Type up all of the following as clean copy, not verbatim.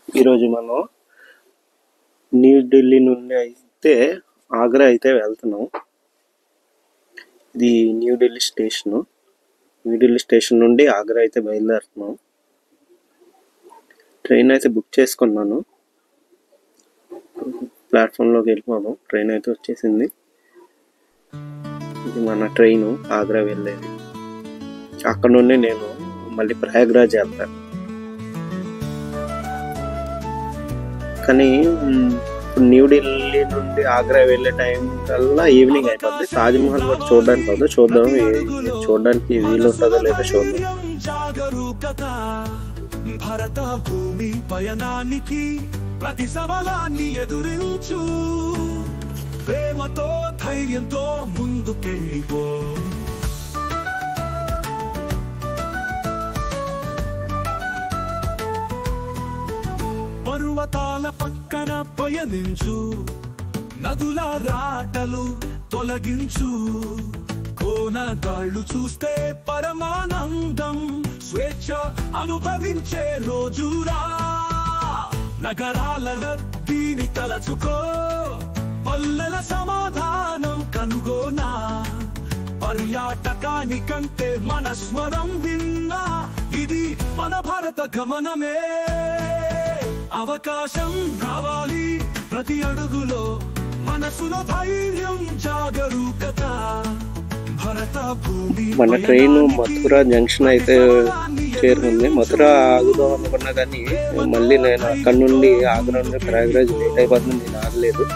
ఈరోజు మనం న్యూఢిల్లీ నుండి అయితే ఆగ్రా అయితే వెళ్తున్నాం. ఇది న్యూఢిల్లీ స్టేషన్ నుండి ఆగ్రా అయితే బయలుదేరుతున్నాం. ట్రైన్ అయితే బుక్ చేసుకున్నాను. ప్లాట్ఫామ్లోకి వెళ్ళిపోదాం. ట్రైన్ అయితే వచ్చేసింది. ఇది మన ట్రైన్ ఆగ్రా వెళ్ళేది. అక్కడ నుండి నేను మళ్ళీ ప్రయాగ్రాజ్ వెళ్తాను. కానీ న్యూఢిల్లీ నుండి ఆగ్రా వెళ్ళే టైం కల్లా ఈవినింగ్ అయిపోద్ది. తాజ్మహల్ కూడా చూడడానికి అవుతుంది. చూడడానికి వీలు ఉంటుందో లేదో చూద్దాం. భారత భూమి పయనానికి ప్రతి సవాలాన్ని ఎదురించు, ప్రేమతో ధైర్యంతో ముందుకెళ్ళిపో. పర్వతాల పక్కన పయనించు, నదుల రాటలు తొలగించు, కోనగాళ్ళు చూస్తే పరమానందం, స్వేచ్ఛ అనుభవించే రోజురా. నగరాల రద్దీని తలచుకో, పల్లెల సమాధానం కనుగోనా. పర్యాటకానికంటే మన స్వరం విన్నా, ఇది మన భారత గమనమే. అవకాశం రావాలి ప్రతి అడుగులో, మనసులో ధైర్యం జాగరూకత. మన ట్రైన్ మథురా జంక్షన్ అయితే చేరుకుంది. మథురా ఆగుదాం అనుకున్నా కానీ మళ్ళీ నేను అక్కడ నుండి ఆగ్రా నుండి ప్రయాగ్రాజ్ లేట్ అయిపోతుంది. నేను ఆగలేదు.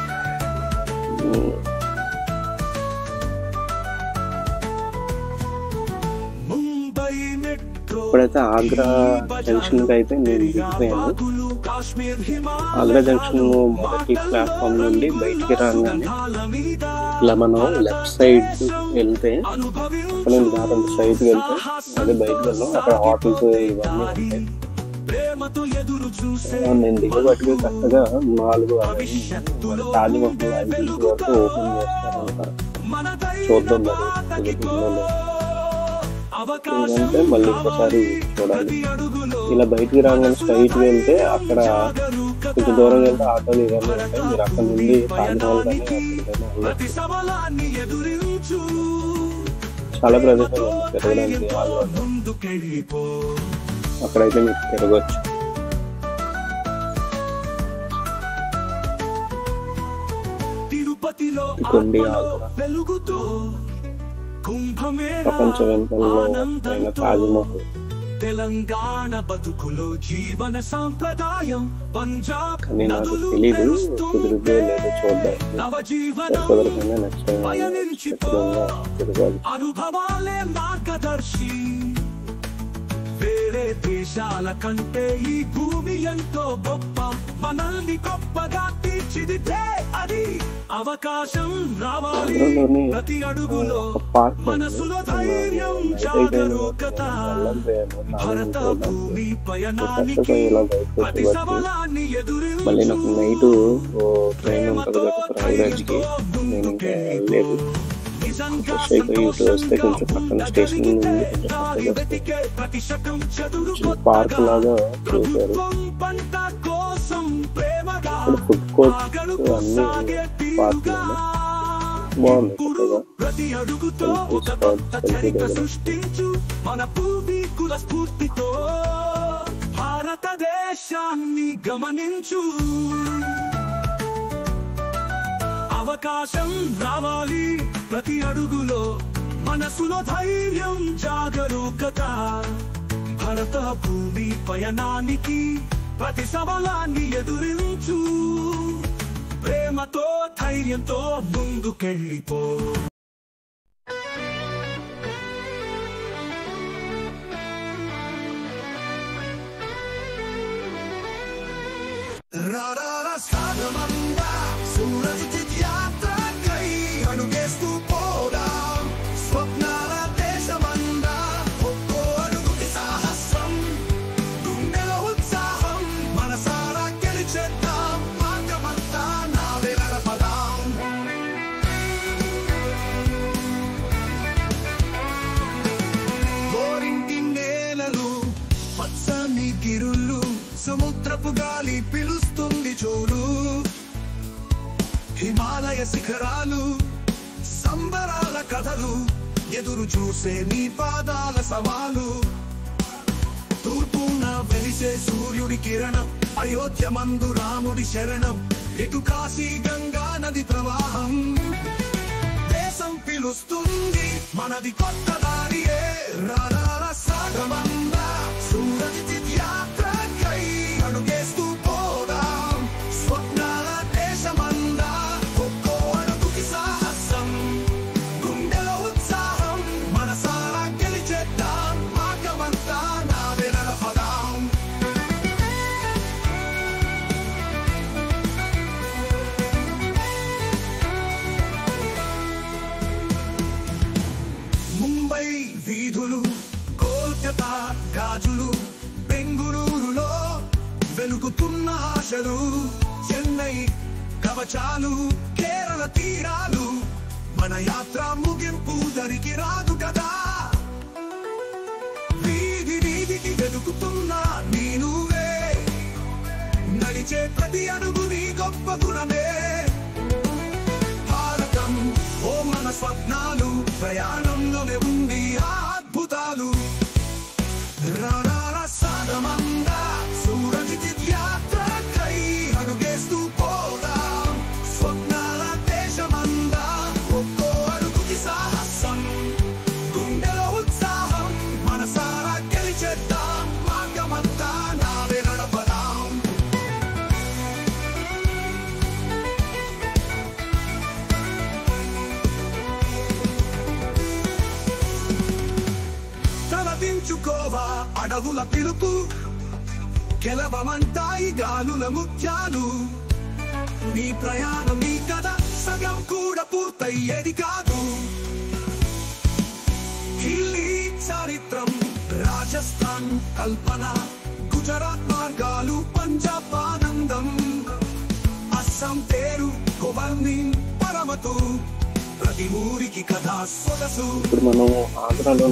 ఇప్పుడైతే ఆగ్రా జంక్షన్కి అయితే నేను దిగిపోయాను. ఆగ్రా జంక్షన్ మొదటి ప్లాట్ఫామ్ నుండి బయటికి రాగానే ఇలా మనం లెఫ్ట్ సైడ్ వెళ్తే, అక్కడ నుండి దాదాపు సైడ్కి వెళ్తే అదే బయటకు వెళ్ళాం. అక్కడ హోటల్స్ ఇవన్నీ ఉంటాయి. నేను దిగబట్టుకు కరెక్ట్గా 4 తాజ్మహల్ 5 వరకు ఓపెన్ చేస్తారంట. చూద్దాం మరి అంటే మళ్ళీ ఇంకోసారి చూడాలి. ఇలా బయటికి రాగానే స్ట్రైట్ వెళ్తే అక్కడ కొంచెం దూరం వెళ్తే ఆటోలు ఇవన్నీ ఉంటాయి. మీరు అక్కడ నుండి తాజ్మహల్ కానీ చాలా ప్రదేశాలు ఉన్నాయి తిరగడానికి. అక్కడైతే మీరు తిరగవచ్చు. కొండి ప్రపంచ వెంతల్లో అయిన తాజ్మహల్. తెలంగాణ బతుకులో జీవన సాంప్రదాయం, పంజాబ్ కానీ నాకు తెలీదు కుదిరితే లేదో చూద్దాం. కుదరకుండా నెక్స్ట్ టైం ఖచ్చితంగా తిరగాలి. అనుభవాలే మార్గదర్శి, వేరే దేశాల కంటే ఈ భూమి ఎంతో గొప్ప, మనల్ని గొప్పగా తీర్చిదిద్దే అది. అవకాశం రావాలి ప్రతి అడుగులో, మనసులో ధైర్యం జాగరూకత. భారత భూమి పయనానికి ప్రతి సవాలాన్ని ఎదురించు, మళ్ళీ నాకు నైట్ ట్రైన్ ఉంటుంది కదా ప్రయాగ్రాజ్కి. నేను ఇంకా వెళ్ళలేదు. ఫ్రెష్ అయిపోయి ఇటు వస్తే కొంచెం పక్కన స్టేషన్ నుండి పార్క్ లాగా చేశారు. ఇక్కడ ఫుడ్ కోర్ట్ అన్ని పార్క్ బాగుంది. భారతదేశాన్ని గమనించు, అవకాశం రావాలి ప్రతి అడుగులో, మనసులో ధైర్యం జాగరూకత. భారత భూమి పయనానికి ప్రతి సవాలాన్ని ఎదురించు, ప్రేమతో ధైర్యంతో ముందుకెళ్ళిపో. సముద్రపు గాలి పిలుస్తుంది చూడు, హిమాలయ శిఖరాలు సంబరాల కథలు, ఎదురు చూసే నీ పాదాల సవాలు. తూర్పున వెలిసే సూర్యుడి కిరణం, అయోధ్య మందు రాముడి శరణం, ఇటు కాశీ గంగా నది ప్రవాహం. దేశం పిలుస్తుంది మనది కొత్త దారియే, రారాల సాగమంద సూరజ్ యాత్రకై అడుగేస్తూ పోదాం. స్వప్నాల దేశమంద ఒక్కో అడుగుకి సాహసం, గుండెలో ఉత్సాహం, మనసారా గెలిచేద్దాం. మార్గమంతా నావే నడపదాం. ముంబై వీధులు, కోల్కతా గాజులు, బెంగుళూరులో వెలుగుతున్న ఆశలు, చెన్నై కవచాలు, కేరళ తీరాలు, మన యాత్ర ముగింపు దరికి రాదు కదా. వీధి వీధికి వెలుగుతున్న నీ నువ్వే, నడిచే ప్రతి అడుగు నీ గొప్ప గుణమే. భారతం ఓ మన స్వప్నాలు, ప్రయాణంలోనే ఉంది ఆ అద్భుతాలు. రారాల సాగమంద సూరజ్ యాత్రకై అడుగేస్తూ పోదాం. స్వప్నాల దేశమంద ఒక్కో అడుగుకి సాహసం, గుండెలో ఉత్సాహం, మనసారా గెలిచేద్దాం. మార్గమంతా నావే నడపదాం. తలదించుకోవా అడవుల పిలుపు, గెలవమంటాయి గాలుల ముత్యాలు. నీ ప్రయాణం నీ కథ సగం కూడా పూర్తయ్యేది కాదు. ఢిల్లీ చారిత్రం, రాజస్థాన్ కల్పన, గుజరాత్ మార్గాలు, పంజాబ్ ఆనందం, అస్సాం పేరు గోవర్నింగ్ పరమతు, ప్రతి ఊరికి కథా సొగసు. ఇప్పుడు మనం ఆంధ్రాలో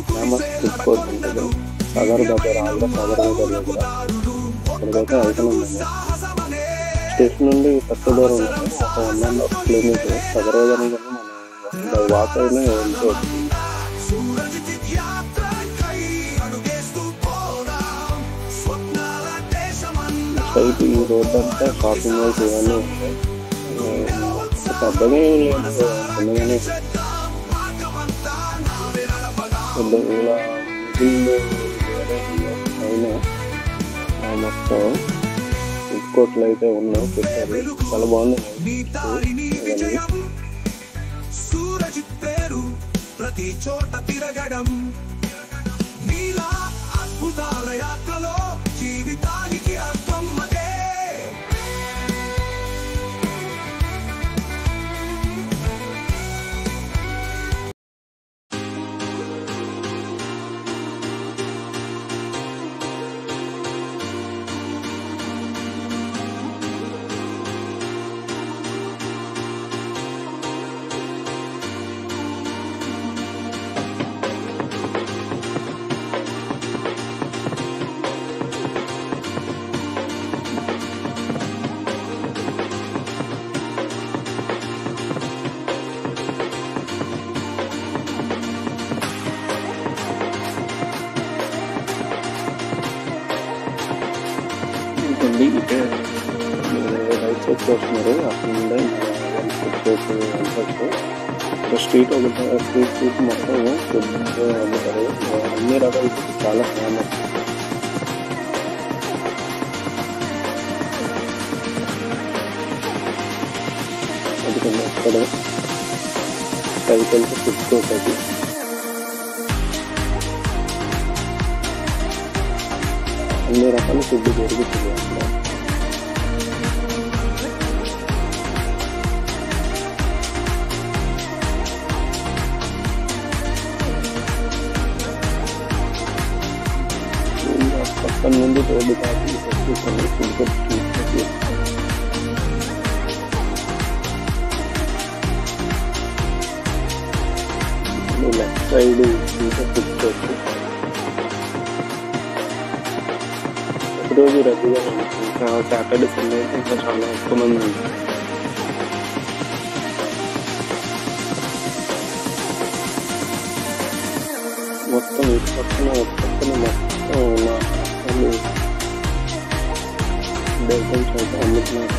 ఫేమస్ ఫుడ్ కోర్ట్ ఉంటుంది, సాగర్ దగ్గర, ఆంధ్ర సాగర్ దగ్గర అక్కడికైతే వెళ్తున్నాం. స్టేషన్ నుండి తక్కువ దూరం ఉంటుంది, ఒక 1.5 కిలోమీటర్. సాగర్ దగ్గర మనం వాక్ అయినా వెళ్ళిపోవచ్చు. సైట్ ఈ రోడ్ అంతా షాపింగ్ మాల్స్ ఇవన్నీ ఉంటాయి. పెద్దగా ఏం లేదు, చిన్నగానే ఇలా అయినా మొత్తం ఫుడ్ కోర్ట్లు అయితే ఉన్నాయి. పెట్టారు, చాలా బాగుంది. సూరజ్ పేరు ప్రతి చోట తిరగడం, నీలా అద్భుతాల యాత్రలో జీవితానికి అర్థం అదే. ఇటే రైట్ సైడ్ చూస్తున్నారు, అక్కడ నుండి స్ట్రీట్ ఒకటి, స్ట్రీట్ మొత్తం ఫుడ్ అమ్ముతారు. అన్ని రకాల ఫుడ్ చాలా ఫేమస్. అది అక్కడ పైకి ఫుడ్ కోర్ట్ అది. అన్ని రకాల ఫుడ్ దొరుకుతుంది అక్కడ. పక్కన నుండి రోడ్డు కాదు ఫుడ్ కోర్ట్ లెఫ్ట్ సైడ్ ఇంకా ఫుడ్ కోర్ట్. ప్రతిరోజు రద్దీగా ఉంటుంది. ఇంకా సాటర్డే సండే అయితే ఇంకా చాలా ఎక్కువ మంది ఉంటారు. మొత్తం పక్కన మొత్తం ఉన్న బెల్టన్స్ అయితే అమ్ముతున్నారు.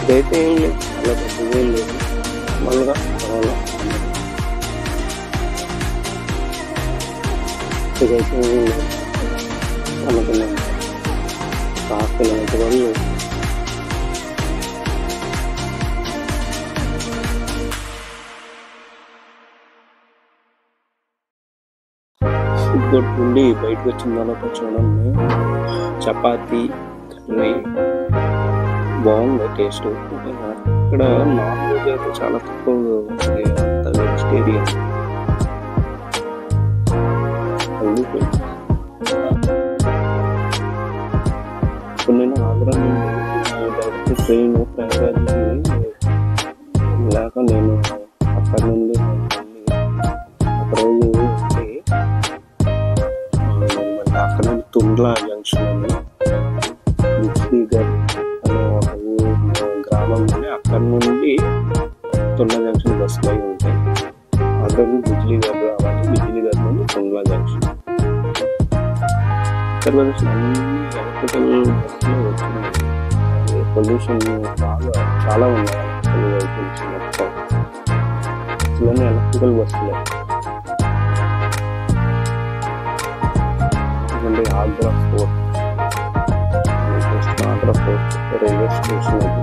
ఇదైతే ఏం లేదు, చాలా పెద్దగా ఏం లేదు, మామూలుగా పర్వాలా. ఇదైతే ఏం లేదు, అనుకున్నాను కాస్త కూడా లేదు. ఫుడ్ నుండి బయటకు వచ్చిన తర్వాత చూడండి, చపాతీ కర్రీ బాగుంది టేస్ట్. ఇక్కడ నాన్ వెజ్ అయితే చాలా తక్కువ ఉంటుంది, అంత వెజిటేరియన్. ఇప్పుడు నేను ఆగ్రా నుండి డైరెక్ట్ ట్రైన్ ప్రయాగరాజ్కి వెళ్ళాక నేను అక్కడ నుండి ఒక రోజు అక్కడ నుండి తుండ్లా జంక్షన్ అని బిజ్లీఘర్ అనే ఒక గ్రామం ఉంది. అక్కడ నుండి తుండ్లా జంక్షన్ బస్సులు అవి ఉంటాయి. అక్కడ నుండి బిజ్లీఘర్ రావాలి, బిజ్లీఘర్ నుండి తుండ్లా జంక్షన్. ఉత్తరప్రదేశ్ అన్ని ఎలక్ట్రికల్ బస్సులు వచ్చినాయి. పొల్యూషన్ చాలా ఉన్నాయి. ఎలక్ట్రికల్ వెహికల్స్ మొత్తం అసలు ఎలక్ట్రికల్ బస్సులే. Agra fort, Agra fort railway station అది.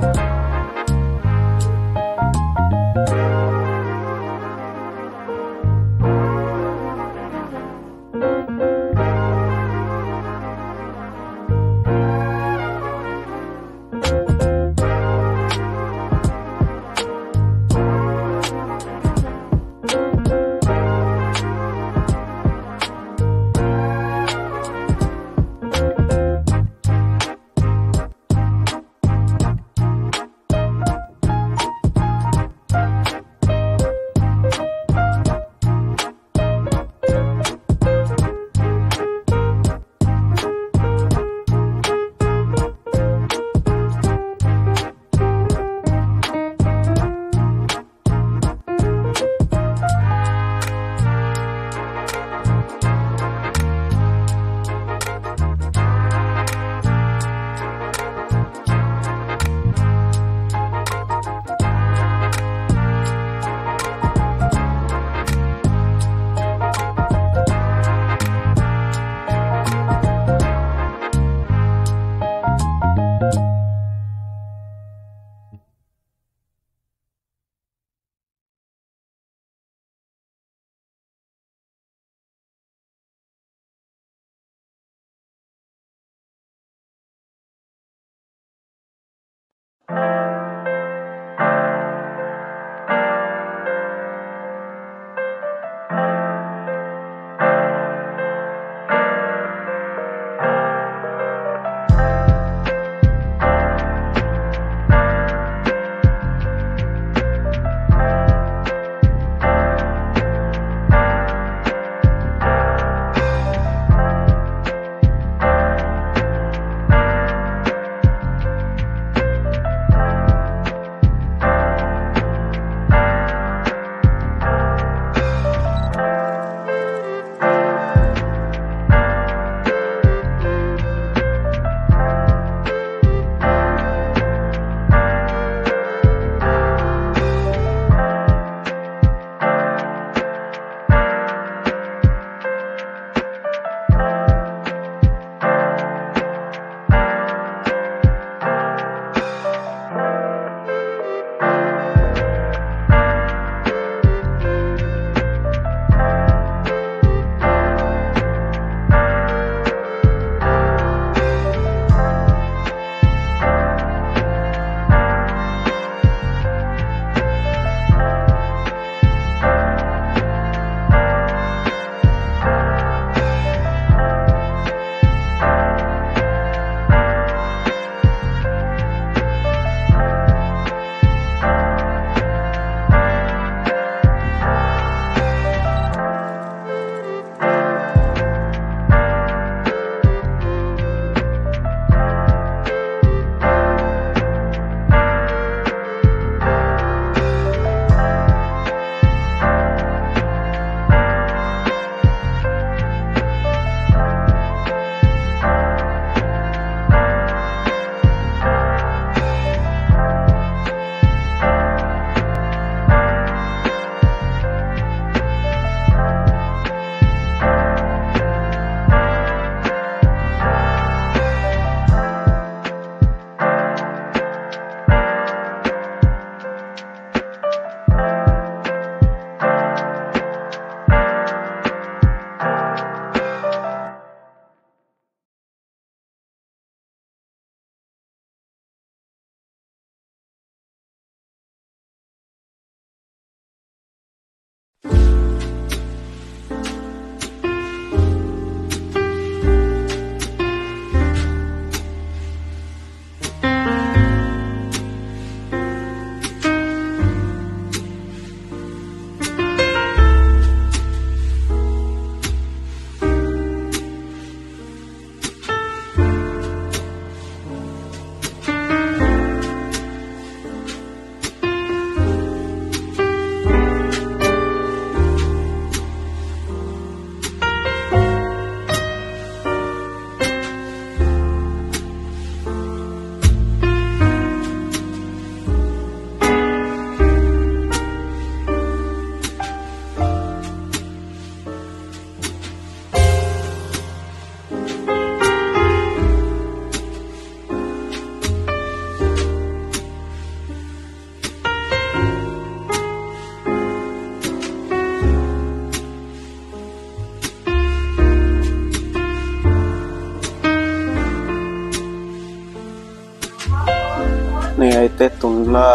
అయితే తుండ్లా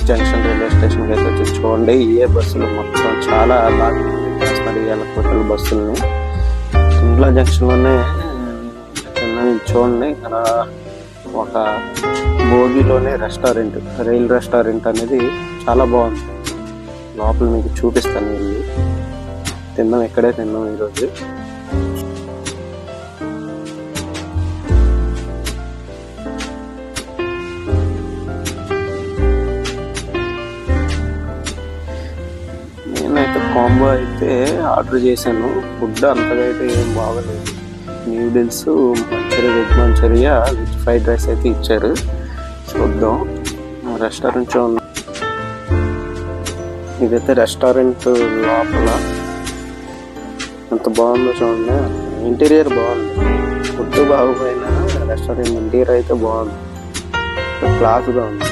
జంక్షన్ రైల్వే స్టేషన్కి అయితే తెచ్చుకోండి. ఏ బస్సులు మొత్తం చాలా బాగా చేస్తున్నారు ఈ ఎలక్ట్రికల్ బస్సులని. తుండ్లా జంక్షన్లోనే చూడండి, ఇక్కడ ఒక భోగిలోనే రెస్టారెంట్, రైల్ రెస్టారెంట్ అనేది చాలా బాగుంది. లోపల మీకు చూపిస్తాను. వెళ్ళి తిన్నాం, ఇక్కడే తిన్నాం ఈరోజు. నేనైతే కాంబో అయితే ఆర్డర్ చేశాను. ఫుడ్ అంతగా అయితే ఏం బాగలేదు. Noodles, Manchuria, veg Manchuria, veg fried rice అయితే ఇచ్చారు. చూద్దాం. రెస్టారెంట్ చూడండి, ఇదైతే రెస్టారెంట్ లోపల ఎంత బాగుందో చూడండి. ఇంటీరియర్ బాగుంది. ఫుడ్ బాగుపోయినా రెస్టారెంట్ ఇంటీరియర్ అయితే బాగుంది, క్లాస్గా ఉంది.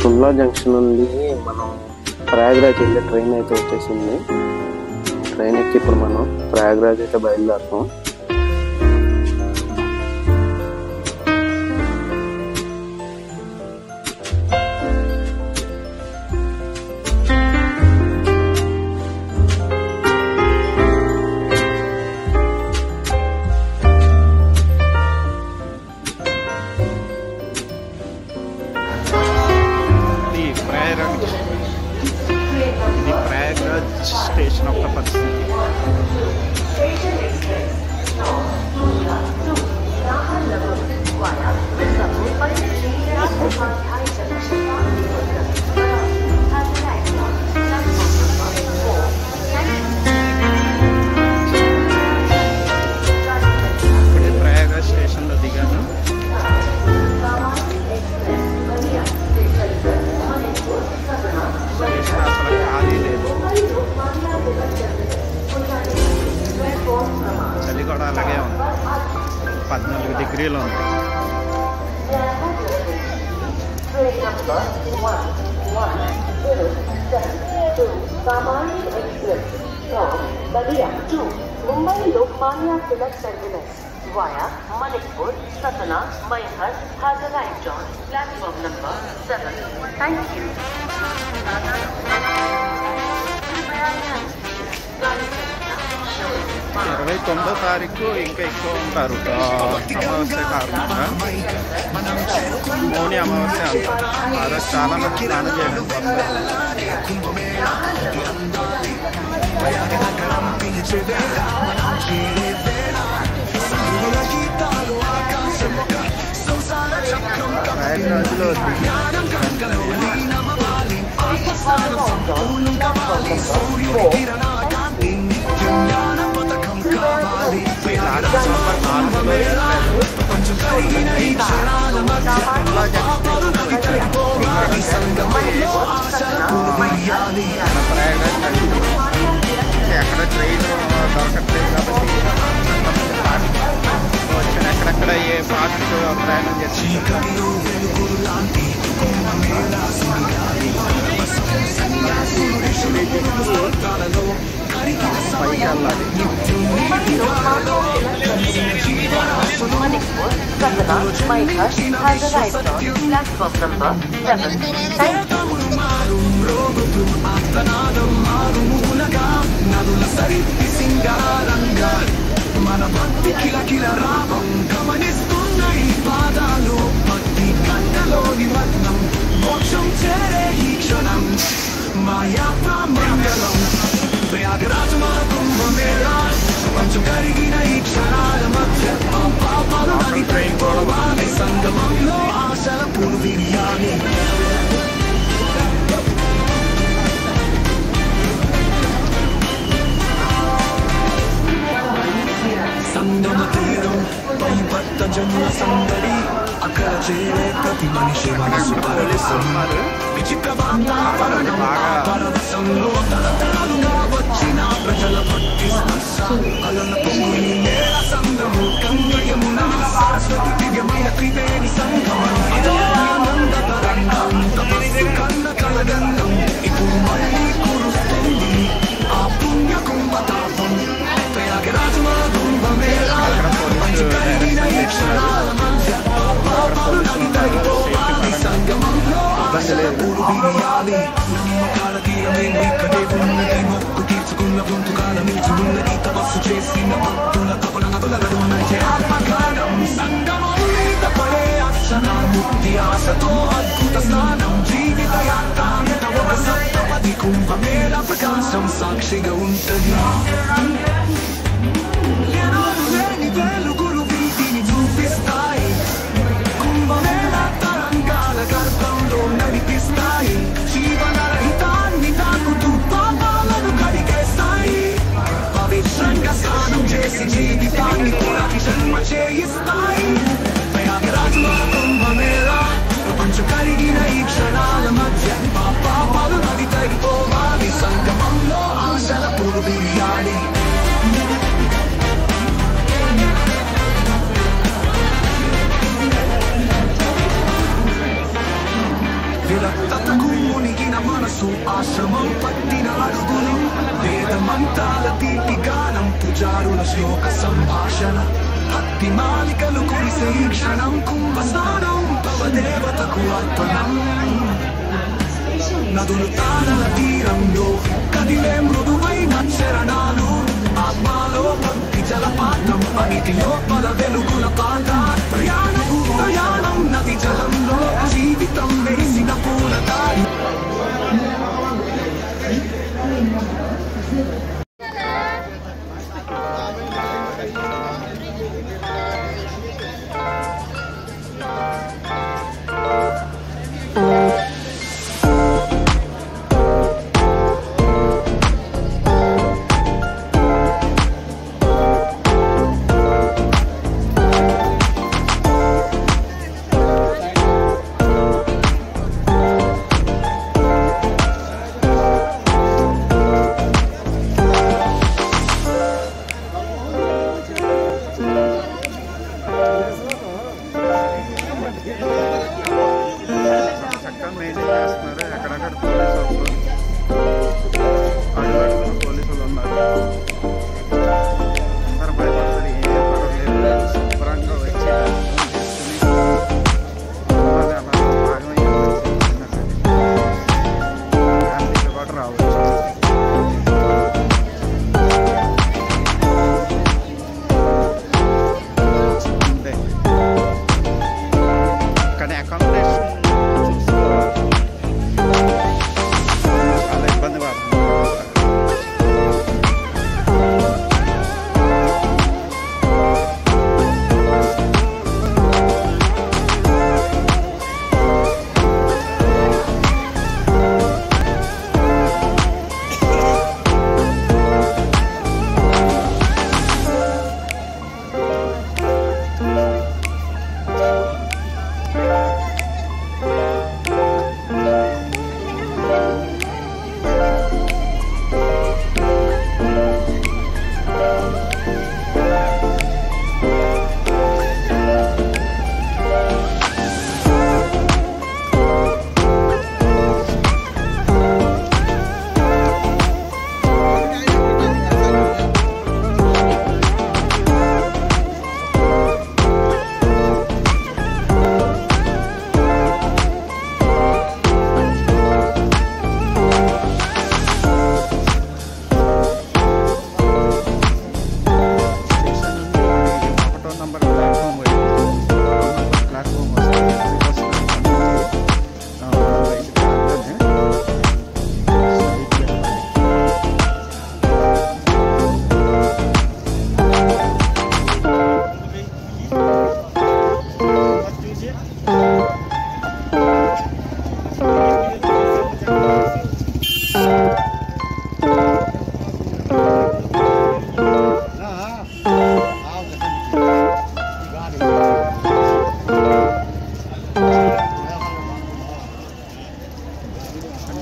తుండ్లా జంక్షన్ నుండి మనం ప్రయాగ్రాజ్ వెళ్ళే ట్రైన్ అయితే వచ్చేసింది. ట్రైన్ ఎక్కి ఇప్పుడు మనం ప్రయాగ్రాజ్ అయితే బయలుదేరుతాం. Station of the Pacific. Prayagraj స్టేషన్లో దిగాను. స్టేషన్ అసలు ఖాళీ లేదు. చలి కూడా అలాగే ఉంది, 14 డిగ్రీలు ఉంది. Mumbai Lokmanya Tilak Terminus via Manipur, Satna, Maihar, Hazara John, platform number 7. Thank you. 29వ తారీఖు ఇంకా ఎక్కువ ఉంటారు. అమావాస్య కాకుండా మౌని అమావాస్య అంటారు. ఆ రోజు చాలా మంది స్నానం చేయడం ప్రయాగ్రాజ్లో ఎక్కడ ట్రైన్ దొరకట్లేదు కాబట్టి వచ్చిన ఎక్కడెక్కడ ఏ పార్టీ ప్రయాణం చేసి పైకి వెళ్ళాలి. Manipur, Satna, Maihar, Hazara John, platform number 7. Thank you. మన భక్తి కిలకిల రావం గమనిస్తున్న ఈ పాదాలు, భక్తి కంటలోని రత్నం, మోక్షం చేరే ఈ క్షణం, మా యాత్ర మంగళం. ప్రయాగరాజ్ మా కుంభమేళ, పంచం కరిగిన ఈ క్షణాల మధ్య పాపాలు నడిపోవాలి, సంగమంలో ఆశల పూలు విరియాలి. సంగమ తీరం పై భక్త జన్మ సందడి, అక్కడ చేరే ప్రతి మనిషి మనసు పరవశిస్తున్నారు. విచిత్ర వాతావరణం పరవశంలో తరతరాలుగా వచ్చిన ప్రజల భక్తి స్పర్శ, అలల పొంగుని నేల సంగము కన్యయమున శరీరమేమో ఇక్కడే ఉన్నది మొక్కు తీర్చుకున్న గొంతుకాల మించి ఉన్నది తపస్సు చేసిన భక్తుల తపన నదులలో నడిచే ఆత్మగానం సంగమం మీద పడే అర్చన ముక్తి ఆశతో అద్భుత స్నానం జీవిత యాత్ర ఒక సప్తపది కుంభమేళ ప్రకాశం సాక్షిగా ఉంటది వెలుగులు వీటిని చూపిస్తాయి కుంభమేళ తరంగాల గర్భంలో నడిపిస్తాయి జీవనరహితాన్ని తాకుతూ పాపాలను కడిగేస్తాయి పవిత్రంగా స్నానం చేసి జీవితాన్ని కూడా జన్మ చేయిస్తాయి ప్రయాగరాజులో కుంభమేళ ప్రపంచం కలిగిన ఈ క్షణాల మధ్య పాపాలు నది తగ్గిపోవాలి సంగమంలో ఆశల పూలు బియ్యాలి విరక్తతకు మునిగిన మనసు ఆశ్రమం పట్టిన అడుగులు వేదమంతాల తీపి గానం పుజారుల శ్లోక సంభాషణ భక్తి మాలికలు కురిసే ఈ క్షణం కుంభస్నానం దేవతకు అర్పణం నదులు తారల తీరంలో కదిలే మృదువైన చరణాలు ఆత్మలో భక్తి జలపాతం అనిటిలో పద వెలుగుల పాట ప్రయాణం నది జలంలో జీవితం వేసిన పూలదారి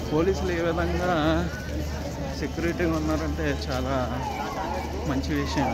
పోలీసులు ఏ విధంగా సెక్యూరిటీగా ఉన్నారంటే చాలా మంచి విషయం.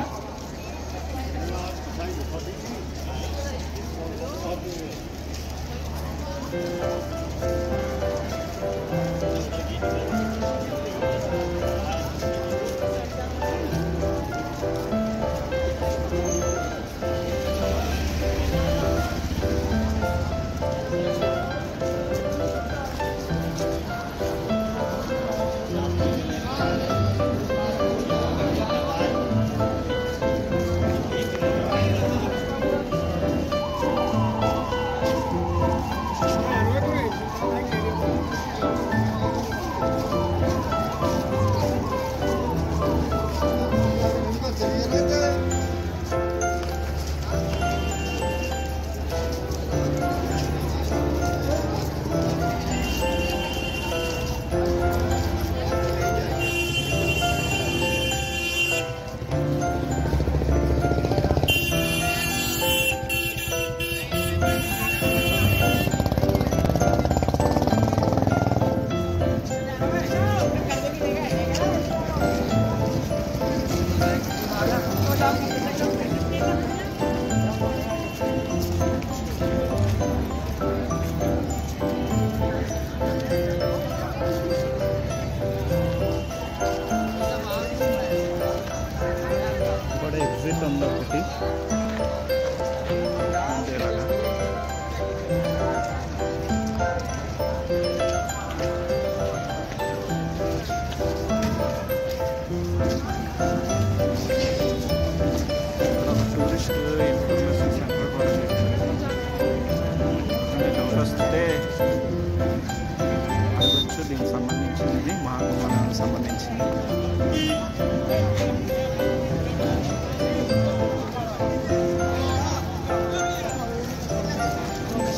స్టేషన్కి సంబంధించింది.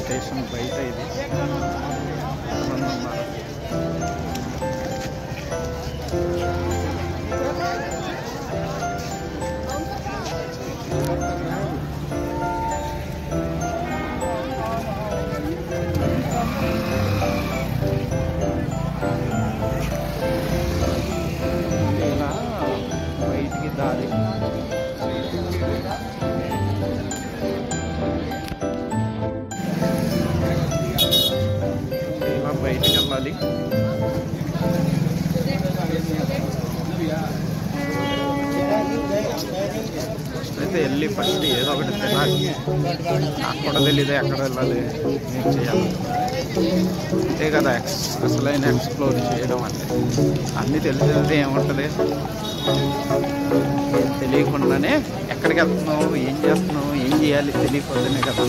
స్టేషన్ బయట ఇది ఇలా బయటికి దారి. ఇలా బయటికి వెళ్ళాలి. అయితే వెళ్ళి ఫస్ట్ ఏదో ఒకటి తినాలి. నాకు కూడా తెలీదు ఎక్కడ వెళ్ళాలి, ఏం చేయాలి. అంతే కదా అసలైన ఎక్స్ప్లోర్ చేయడం అంటే. అన్నీ తెలిసేది ఏముంటుంది, తెలియకుండానే ఎక్కడికి వెళ్తున్నావు, ఏం చేస్తున్నావు, ఏం చేయాలి తెలియకపోతేనే కదా.